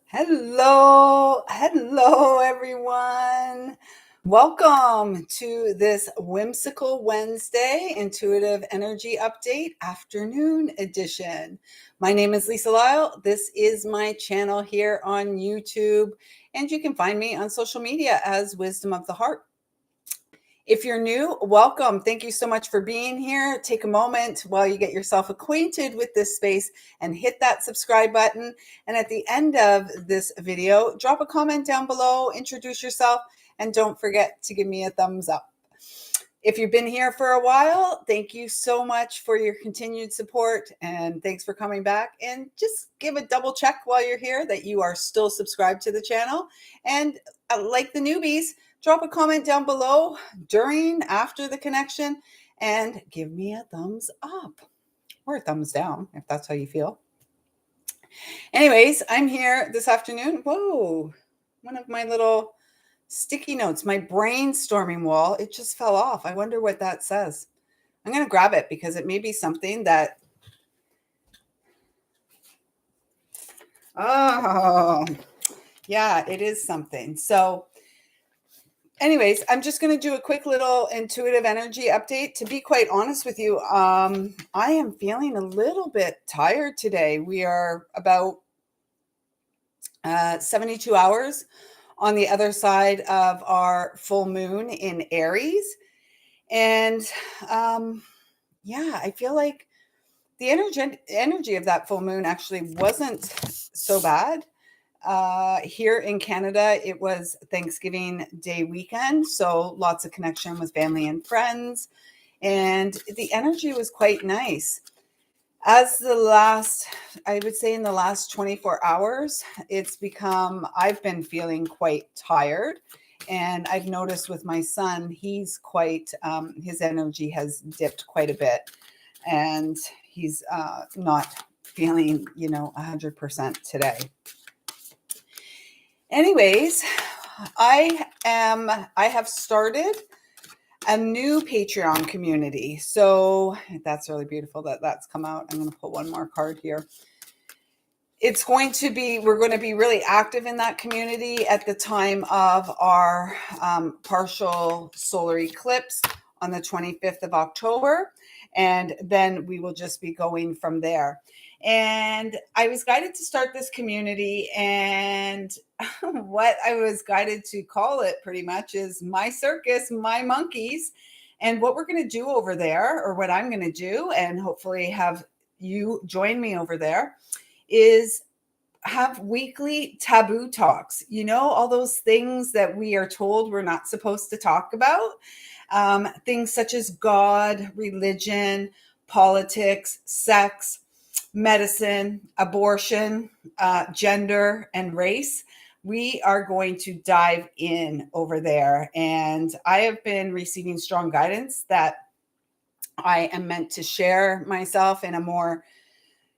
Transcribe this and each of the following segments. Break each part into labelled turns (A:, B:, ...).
A: Hello, everyone. Welcome to this Whimsical Wednesday Intuitive Energy Update Afternoon Edition. My name is Lyle. This is my channel here on YouTube, and you can find me on social media as Wisdom of the Heart. If you're new, welcome. Thank you so much for being here. Take a moment while you get yourself acquainted with this space and hit that subscribe button. And at the end of this video, drop a comment down below, introduce yourself, and don't forget to give me a thumbs up. If you've been here for a while, thank you so much for your continued support, and thanks for coming back. And just give a double check while you're here that you are still subscribed to the channel. And like the newbies, drop a comment down below during, after the connection, and give me a thumbs up or a thumbs down if that's how you feel. Anyways, I'm here this afternoon. Whoa, one of my little sticky notes, my brainstorming wall, it just fell off. I wonder what that says. I'm going to grab it because it may be something that, oh, yeah, it is something. So anyways, I'm just going to do a quick little intuitive energy update. To be quite honest with you, I am feeling a little bit tired today. We are about 72 hours on the other side of our full moon in Aries. And yeah, I feel like the energy of that full moon actually wasn't so bad. Here in Canada, it was Thanksgiving Day weekend, so lots of connection with family and friends, and the energy was quite nice. As I would say in the last 24 hours, I've been feeling quite tired. And I've noticed with my son, he's his energy has dipped quite a bit. And he's not feeling, 100% today. Anyways, I have started a new Patreon community. So that's really beautiful that that's come out. I'm going to put one more card here. We're going to be really active in that community at the time of our partial solar eclipse on the 25th of October. And then we will just be going from there. And I was guided to start this community, and what I was guided to call it pretty much is my circus, my monkeys. And what we're going to do over there, or what I'm going to do, and hopefully have you join me over there, is have weekly taboo talks. All those things that we are told we're not supposed to talk about. Things such as God, religion, politics, sex, medicine, abortion, gender, and race. We are going to dive in over there. And I have been receiving strong guidance that I am meant to share myself in a more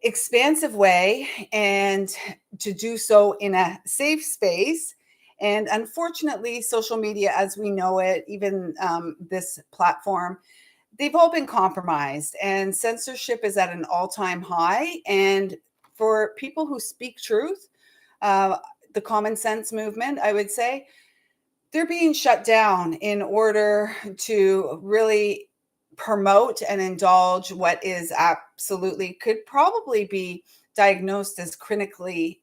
A: expansive way and to do so in a safe space. And unfortunately, social media as we know it, even this platform, they've all been compromised, and censorship is at an all-time high. And for people who speak truth, the common sense movement, I would say, they're being shut down in order to really promote and indulge what is absolutely could probably be diagnosed as clinically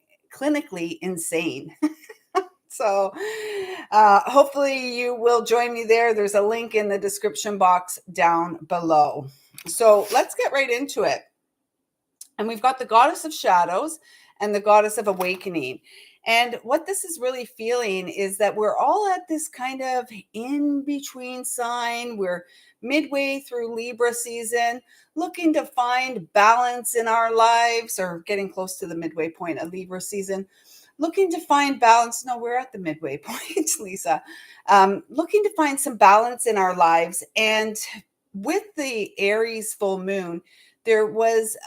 A: insane. So hopefully you will join me there. There's a link in the description box down below. So let's get right into it. And we've got the Goddess of Shadows and the Goddess of Awakening. And what this is really feeling is that we're all at this kind of in-between sign. We're midway through Libra season, looking to find balance in our lives, or getting close to the midway point of Libra season. Looking to find balance. No, we're at the midway point, Lisa. Looking to find some balance in our lives. And with the Aries full moon, there was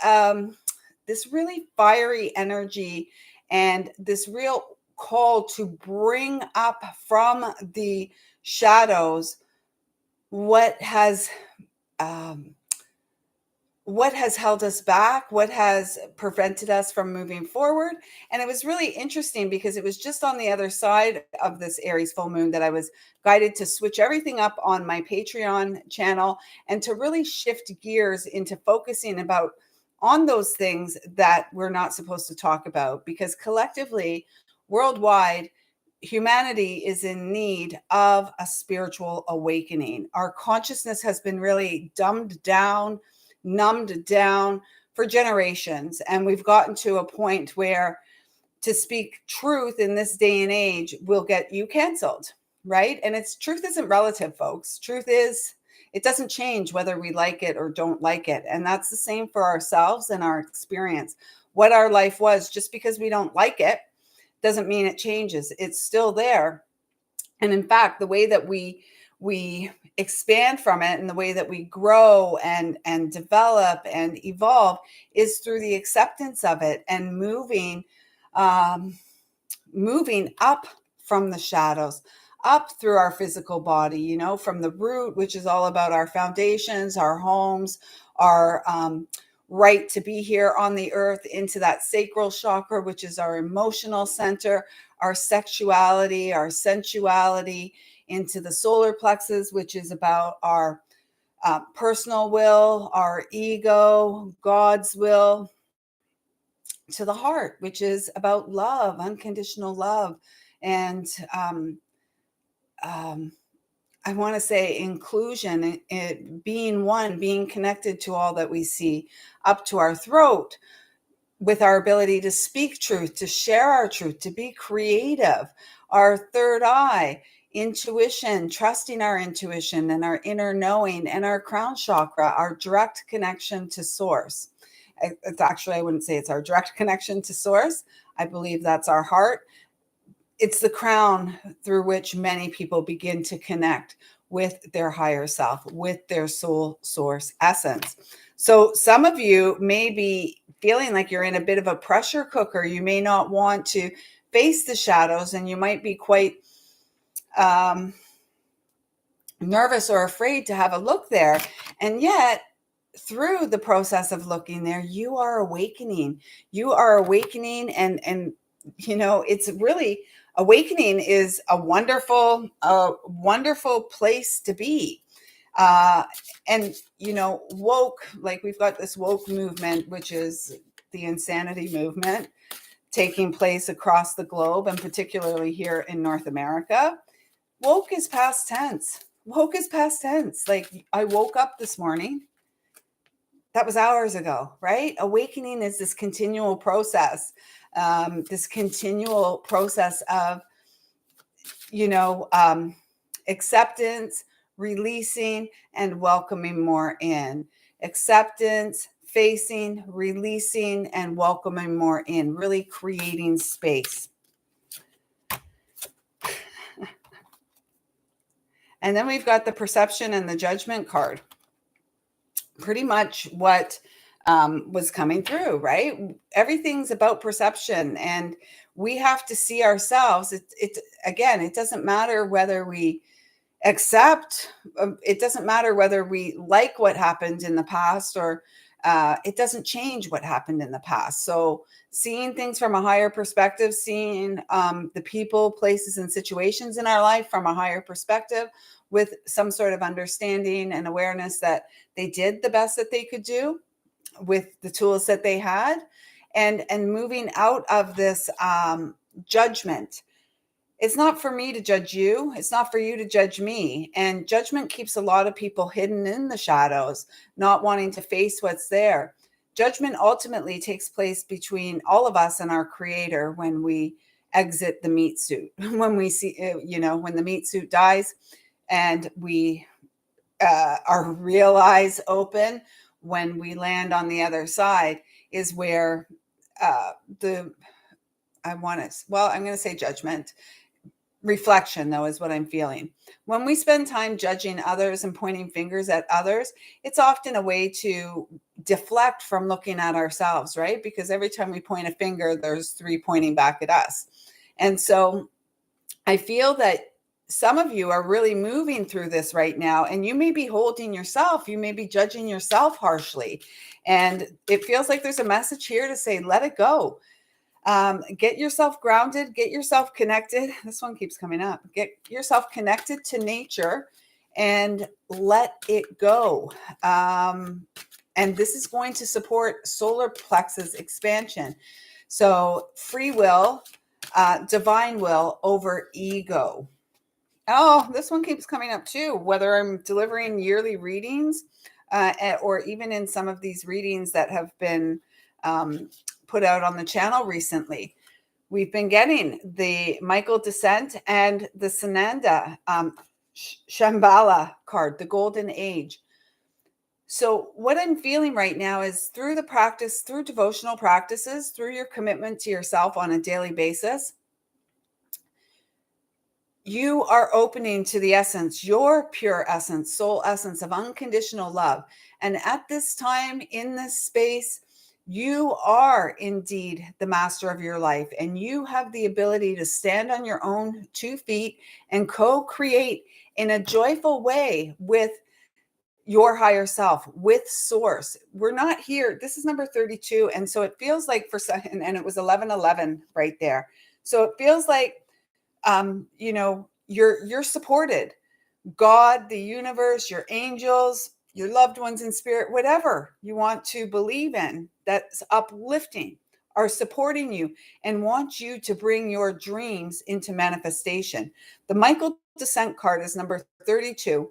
A: this really fiery energy and this real call to bring up from the shadows what has what has held us back, what has prevented us from moving forward. And it was really interesting because it was just on the other side of this Aries full moon that I was guided to switch everything up on my Patreon channel and to really shift gears into focusing about on those things that we're not supposed to talk about, because collectively, worldwide, humanity is in need of a spiritual awakening. Our consciousness has been really dumbed down, numbed down for generations. And we've gotten to a point where to speak truth in this day and age will get you canceled, right? And it's truth isn't relative, folks. Truth is, it doesn't change whether we like it or don't like it. And that's the same for ourselves and our experience. What our life was, just because we don't like it, doesn't mean it changes. It's still there. And in fact, the way that we expand from it and the way that we grow and develop and evolve is through the acceptance of it and moving up from the shadows, up through our physical body, you know, from the root, which is all about our foundations, our homes, our right to be here on the earth, into that sacral chakra, which is our emotional center, our sexuality, our sensuality, into the solar plexus, which is about our personal will, our ego, God's will, to the heart, which is about love, unconditional love. And I want to say inclusion, it being one, being connected to all that we see, up to our throat, with our ability to speak truth, to share our truth, to be creative, our third eye, intuition, trusting our intuition and our inner knowing, and our crown chakra, our direct connection to source. It's actually, I wouldn't say it's our direct connection to source. I believe that's our heart. It's the crown through which many people begin to connect with their higher self, with their soul source essence. So some of you may be feeling like you're in a bit of a pressure cooker. You may not want to face the shadows, and you might be quite nervous or afraid to have a look there. And yet, through the process of looking there, you are awakening. You are awakening, and you know, it's really, awakening is a wonderful place to be. And you know, woke, like we've got this woke movement, which is the insanity movement taking place across the globe, and particularly here in North America. Woke is past tense. Woke is past tense. Like, I woke up this morning. That was hours ago, right? Awakening is this continual process of, you know, acceptance, releasing, and welcoming more in. Acceptance, facing, releasing, and welcoming more in, really creating space. And then we've got the perception and the judgment card. Pretty much what was coming through, right? Everything's about perception, and we have to see ourselves. Again, it doesn't matter whether we accept, it doesn't matter whether we like what happened in the past, or it doesn't change what happened in the past. So seeing things from a higher perspective, seeing the people, places, and situations in our life from a higher perspective, with some sort of understanding and awareness that they did the best that they could do with the tools that they had, and moving out of this judgment. It's not for me to judge you. It's not for you to judge me. And judgment keeps a lot of people hidden in the shadows, not wanting to face what's there. Judgment ultimately takes place between all of us and our creator when we exit the meat suit, when we see, you know, when the meat suit dies and we our real eyes open, when we land on the other side, is where I'm going to say judgment. Reflection, though, is what I'm feeling. When we spend time judging others and pointing fingers at others, it's often a way to deflect from looking at ourselves, right? Because every time we point a finger, there's three pointing back at us. And so I feel that some of you are really moving through this right now, and you may be holding yourself, you may be judging yourself harshly. And it feels like there's a message here to say, let it go. Get yourself grounded, get yourself connected. This one keeps coming up. Get yourself connected to nature and let it go. And this is going to support solar plexus expansion. So free will, divine will over ego. Oh, this one keeps coming up too. Whether I'm delivering yearly readings or even in some of these readings that have been put out on the channel recently, we've been getting the Michael Descent and the Sananda Shambhala card, the Golden Age. So what I'm feeling right now is through the practice, through devotional practices, through your commitment to yourself on a daily basis, you are opening to the essence, your pure essence, soul essence of unconditional love. And at this time, in this space, you are indeed the master of your life, and you have the ability to stand on your own 2 feet and co-create in a joyful way with your higher self, with source. We're not here. This is number 32. And so it feels like and it was 11:11 right there. So it feels like you're supported. God, the universe, your angels, your loved ones in spirit, whatever you want to believe in that's uplifting, are supporting you and want you to bring your dreams into manifestation. The Michael Descent card is number 32.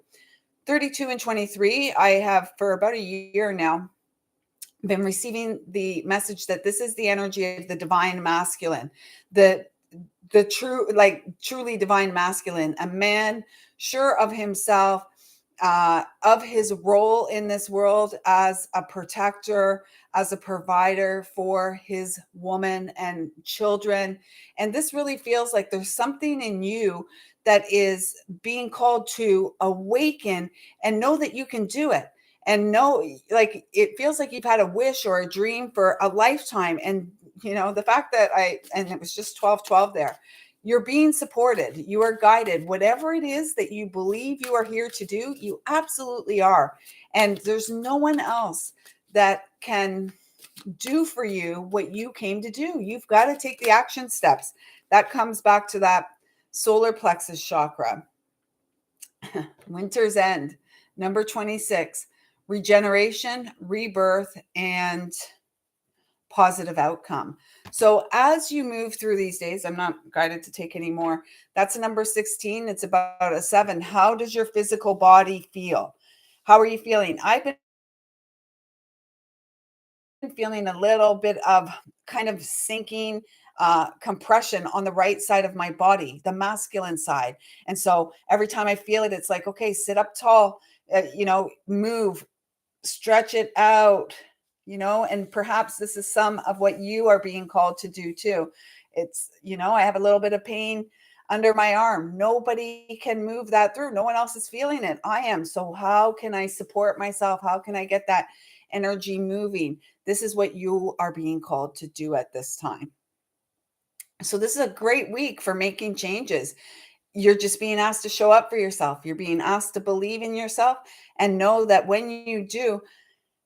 A: 32 and 23, I have for about a year now been receiving the message that this is the energy of the divine masculine, the true, like truly divine masculine, a man sure of himself, of his role in this world as a protector, as a provider for his woman and children. And this really feels like there's something in you that is being called to awaken and know that you can do it. And know, like, it feels like you've had a wish or a dream for a lifetime. And, the fact that and it was just 12:12 there, you're being supported, you are guided, whatever it is that you believe you are here to do, you absolutely are. And there's no one else that can do for you what you came to do. You've got to take the action steps. That comes back to that solar plexus chakra. Winter's End, number 26, regeneration, rebirth, and positive outcome. So as you move through these days, I'm not guided to take any more. That's a number 16. It's about a 7. How does your physical body feel? How are you feeling? I've been feeling a little bit of kind of sinking compression on the right side of my body, the masculine side. And so every time I feel it, it's like, okay, sit up tall, move, stretch it out, and perhaps this is some of what you are being called to do too. It's, I have a little bit of pain under my arm. Nobody can move that through. No one else is feeling it. I am. So how can I support myself? How can I get that energy moving? This is what you are being called to do at this time. So this is a great week for making changes. You're just being asked to show up for yourself. You're being asked to believe in yourself and know that when you do,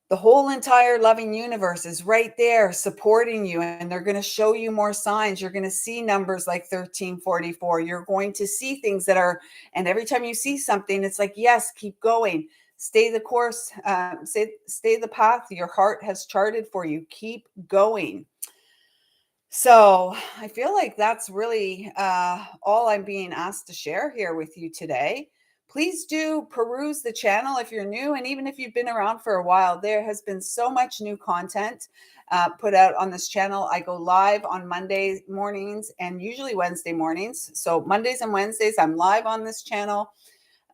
A: the whole entire loving universe is right there supporting you, and they're going to show you more signs. You're going to see numbers like 1344. You're going to see things that are, and every time you see something, it's like, yes, keep going. Stay the course, stay the path your heart has charted for you. Keep going. So I feel like that's really all I'm being asked to share here with you today. Please do peruse the channel if you're new. And even if you've been around for a while, there has been so much new content put out on this channel. I go live on Monday mornings and usually Wednesday mornings. So Mondays and Wednesdays, I'm live on this channel.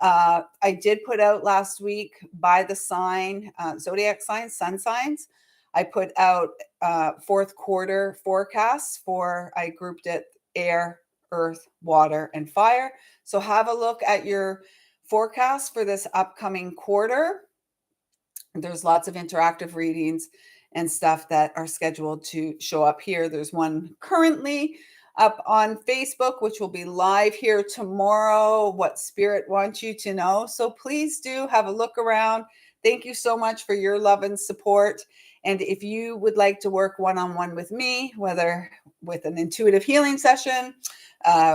A: I did put out last week by the sign, zodiac signs, sun signs. I put out fourth quarter forecasts I grouped it air, earth, water, and fire. So have a look at your forecast for this upcoming quarter. There's lots of interactive readings and stuff that are scheduled to show up here. There's one currently up on Facebook, which will be live here tomorrow, what Spirit wants you to know. So please do have a look around. Thank you so much for your love and support. And if you would like to work one-on-one with me, whether with an intuitive healing session,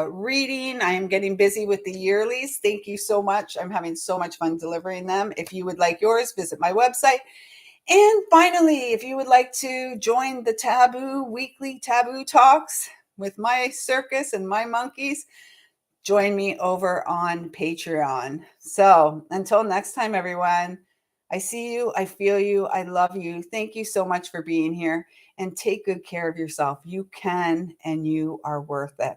A: reading, I am getting busy with the yearlies. Thank you so much. I'm having so much fun delivering them. If you would like yours, visit my website. And finally, if you would like to join the Taboo weekly Taboo Talks with my circus and my monkeys, join me over on Patreon. So until next time, everyone, I see you, I feel you, I love you. Thank you so much for being here, and take good care of yourself. You can, and you are worth it.